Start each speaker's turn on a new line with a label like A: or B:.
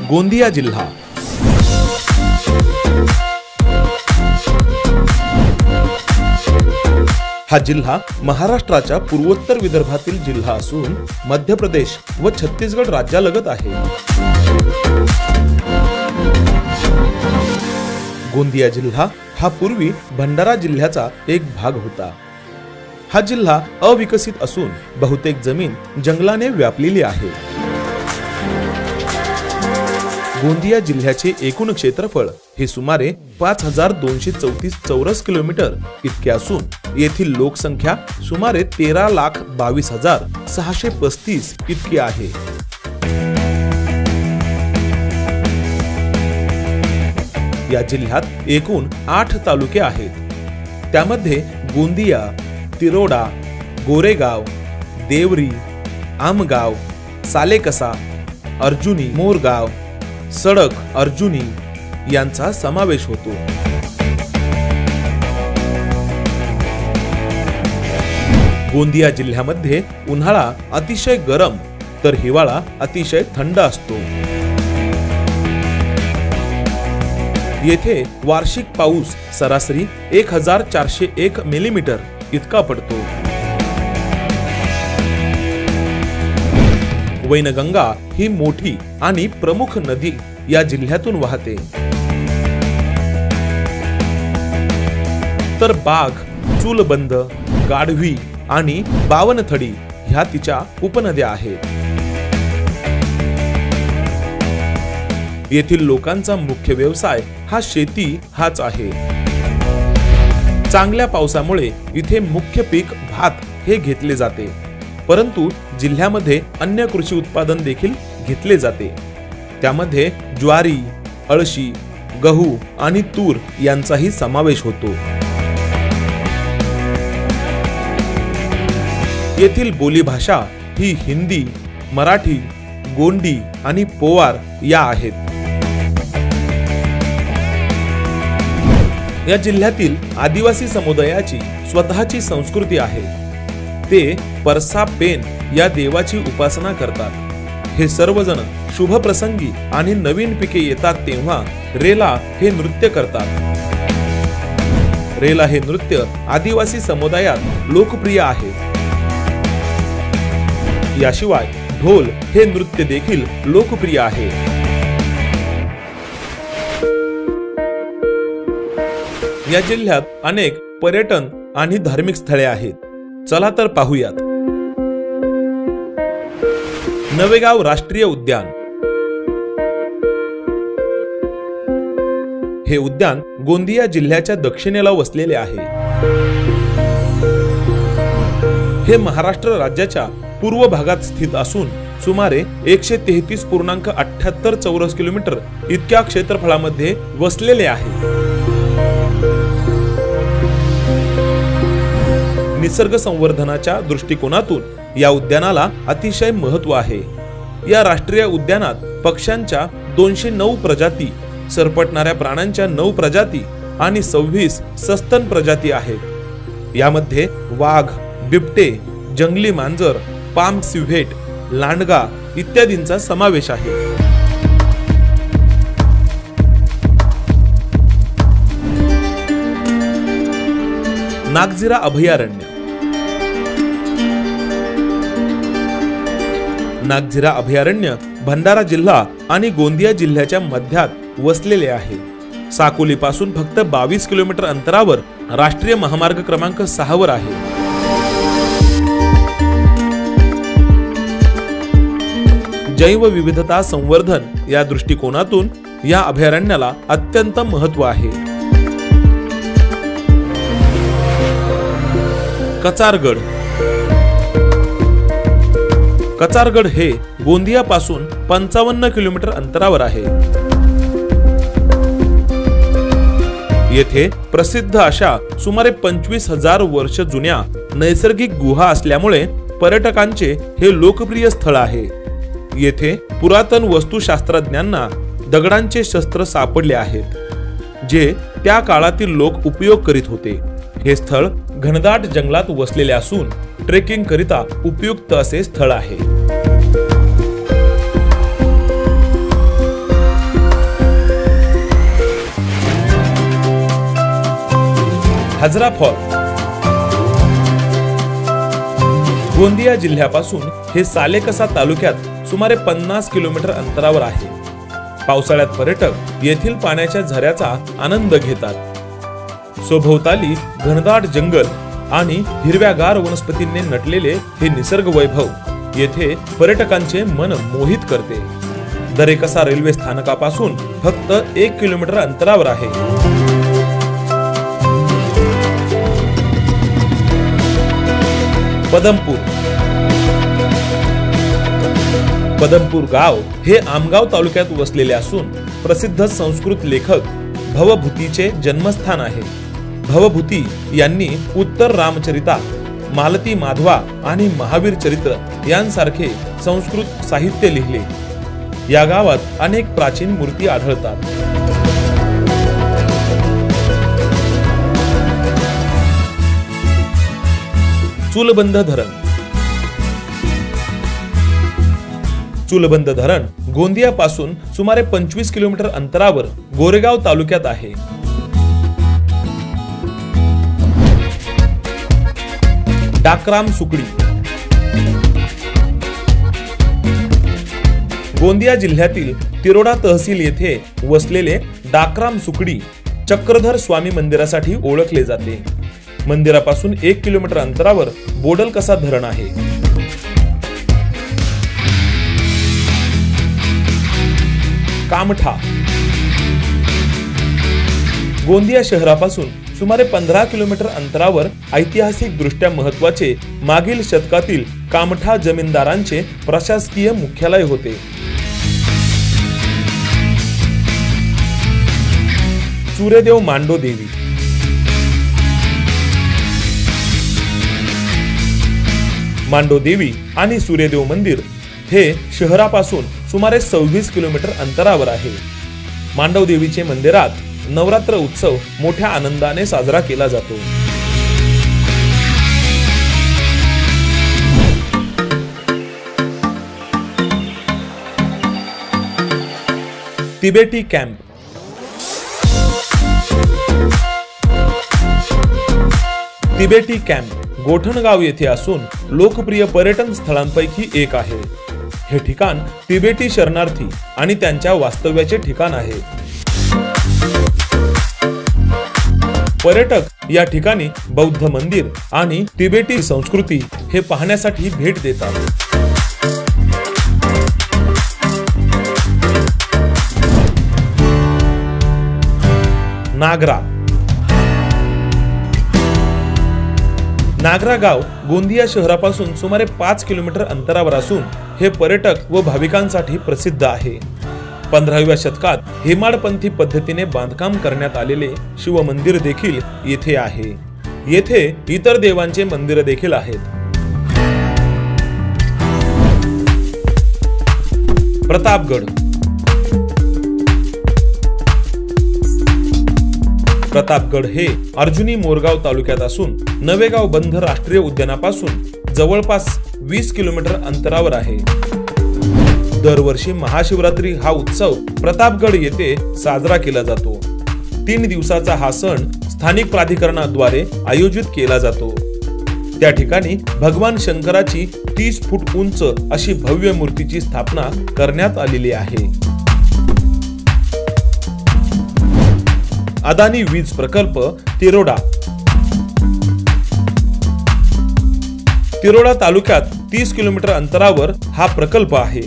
A: गोंदिया जिल्हा हा जिल्हा महाराष्ट्राच्या पूर्वोत्तर विदर्भातील जिल्हा असून मध्य प्रदेश व छत्तीसगड राज्यालगत आहे। गोंदिया जिल्हा हा पूर्वी भंडारा जिल्ह्याचा एक भाग होता। हा जिल्हा अविकसित असून बहुतेक जमीन जंगलाने व्यापलेली आहे। गोंदिया जिल्ह्याचे एकूण क्षेत्रफळ हे सुमारे 5234 चौरस किलोमीटर इतके असून येथील लोकसंख्या सुमारे 13,22,635 इतकी आहे। या जिल्ह्यात एकूण 8 तालुके आहेत। त्यामध्ये गोंदिया, तिरोडा, गोरेगाव, देवरी, आमगाव, सालेकसा, अर्जुनी, मोरगाव, सडक, अर्जुनी यांचा समावेश होतो। गोंदिया जिल्ह्यामध्ये उन्हाळा अतिशय गरम तर हिवाळा अतिशय थंड असतो। येथे वार्षिक पाऊस सरासरी 1401 मिलीमीटर इतका पडतो। वैनगंगा ही मोठी आणि प्रमुख नदी या जिल्ह्यातून वाहते। तर बाघ, चूलबंद, गाढवी आणि बावनथडी ह्या तिच्या उपनद्या आहेत। येथील लोकांचा मुख्य व्यवसाय हा शेती हाच आहे। चांगल्या पावसामुळे इथे मुख्य पीक भात हे घेतले जाते, परंतु जिल्ह्यामध्ये अन्य कृषी उत्पादन देखील घेतले जाते। त्यामध्ये ज्वारी, अळशी, गहू आणि तूर यांचाही समावेश होतो। येथील बोलीभाषा ही हिंदी, मराठी, गोंडी आणि पोवार या आहेत। या जिल्ह्यातील आदिवासी समुदायाची स्वतःची संस्कृती आहे। ते परसा पेन या देवाची उपासना करतात। हे सर्वजण शुभ प्रसंगी आणि नवीन पिके येतात तेव्हा रेला हे नृत्य करतात। रेला हे नृत्य आदिवासी समुदायात लोकप्रिय आहे। याशिवाय ढोल हे नृत्य देखील लोकप्रिय आहे। या जिल्ह्यात अनेक पर्यटन आणि धार्मिक स्थळे आहेत। चला तर पाहूयात। नवेगाव राष्ट्रीय उद्यान हे उद्यान गोंदिया जिल्ह्याच्या दक्षिणेला वसलेले आहे। हे महाराष्ट्र राज्याच्या पूर्व भागात स्थित असून सुमारे 133.78 चौरस किलोमीटर इतक्या क्षेत्रफळामध्ये वसलेले आहे। निसर्ग संवर्धनाच्या दृष्टिकोनातून या उद्यानाला अतिशय महत्त्व आहे। या राष्ट्रीय उद्यानात पक्ष्यांच्या 209 प्रजाती, सरपटणाऱ्या प्राण्यांच्या 9 प्रजाती आणि 26 सस्तन प्रजाती आहेत। यामध्ये वाघ, बिबटे, जंगली मांजर, पाम सिव्हेट, लांडगा इत्यादींचा समावेश आहे। नागझिरा अभयारण्य नागझिरा अभयारण्य भंडारा जिल्हा आणि गोंदिया जिल्ह्याच्या मध्यात वसलेले आहे। साकोली पासून फक्त 22 किलोमीटर अंतरावर राष्ट्रीय महामार्ग क्रमांक 6 वर आहे। जैवविविधता संवर्धन या दृष्टिकोनातून या अभयारण्याला अत्यंत महत्त्व आहे। कचारगड कचारगड हे गोंदिया पासून 55 किलोमीटर अंतरावर आहे। येथे प्रसिद्ध अशा सुमारे 25,000 वर्ष जुन्या नैसर्गिक गुहा असल्यामुळे पर्यटकांचे हे लोकप्रिय स्थळ आहे। येथे पुरातन वस्तुशास्त्रज्ञांना दगडांचे शस्त्र सापडले आहेत, जे त्या काळातील लोक उपयोग करीत होते। हे स्थळ घनदाट जंगलात वसलेले असून ट्रेकिंग करिता उपयुक्त असे स्थळ आहे। हाजरा फॉल गोंदिया जिल्ह्यापासून हे सालेकसा तालुक्यात सुमारे 50 किलोमीटर अंतरावर आहे। पावसाळ्यात पर्यटक येथील पाण्याच्या झऱ्याचा आनंद घेतात। सभोवताली घनदाट जंगल आणि हिरव्यागार वनस्पतींनी नटलेले हे निसर्ग वैभव येथे पर्यटकांचे मन मोहित करते। दरेकसा रेल्वे स्थानकापासून फक्त 1 किलोमीटर अंतरावर आहे। पदमपूर गाव हे आमगाव तालुक्यात वसलेले असून प्रसिद्ध संस्कृत लेखक भवभूतीचे जन्मस्थान आहे। भवभूती यांनी उत्तर रामचरिता, मालती माधवा आणि महावीर चरित्र यांसारखे संस्कृत साहित्य लिहिले। या गावात अनेक प्राचीन मूर्ती आढळतात। चूलबंद धरण चूलबंद धरण गोंदिया पासून सुमारे 25 किलोमीटर अंतरावर गोरेगाव तालुक्यात आहे। डाकराम सुकडी गोंदिया जिल्ह्यातील तिरोडा तहसील येथे वसलेले डाकराम सुकडी चक्रधर स्वामी मंदिरासाठी ओळखले जाते। मंदिरापासून 1 किलोमीटर अंतरावर बोडलकसा धरण आहे। कामठा गोंदिया शहरापासून सुमारे 15 किलोमीटर अंतरावर ऐतिहासिक दृष्ट्या महत्त्वाचे मागील शतकातील कामठा जमीनदारांचे प्रशासकीय मुख्यालय होते। सूर्यदेव मांडो देवी मांडो देवी आणि सूर्यदेव मंदिर हे शहरापासून सुमारे 26 किलोमीटर अंतरावर आहे। मांडव देवीचे मंदिरात नवरात्र उत्सव मोठ्या आनंदाने साजरा केला जातो। तिबेटी कॅम्प तिबेटी कॅम्प गोठणगाव येथे असून लोकप्रिय पर्यटन स्थळांपैकी एक आहे। हे ठिकाण तिबेटी शरणार्थी आणि त्यांच्या वास्तव्याचे ठिकाण आहे। पर्यटक या ठिकाणी बौद्ध मंदिर आणि तिबेटी संस्कृती हे पाहण्यासाठी भेट देतात। नागरा नागरा गाव गोंदिया शहरापासून सुमारे 5 किलोमीटर अंतरावर असून हे पर्यटक व भाविकांसाठी प्रसिद्ध आहे। 15व्या शतकात हेमाडपंथी पद्धतीने बांधकाम करण्यात आलेले शिव मंदिर देखील येथे आहे। येथे इतर देवांचे मंदिर देखील आहेत। प्रतापगड प्रतापगड हे अर्जुनी मोरगाव तालुक्यात असून नवेगाव बंध राष्ट्रीय उद्यानापासून जवळपास 20 किलोमीटर अंतरावर आहे। दरवर्षी महाशिवरात्री हा उत्सव प्रतापगड येथे साजरा केला जातो। 3 दिवसाचा हा सण स्थानिक प्राधिकरणाद्वारे आयोजित केला जातो। त्या ठिकाणी भगवान शंकराची 30 फूट उंच अशी भव्य मूर्तीची स्थापना करण्यात आलेली आहे। अदानी वीज प्रकल्प तिरोडा तिरोडा तालुक्यात 30 किलोमीटर अंतरावर हा प्रकल्प आहे।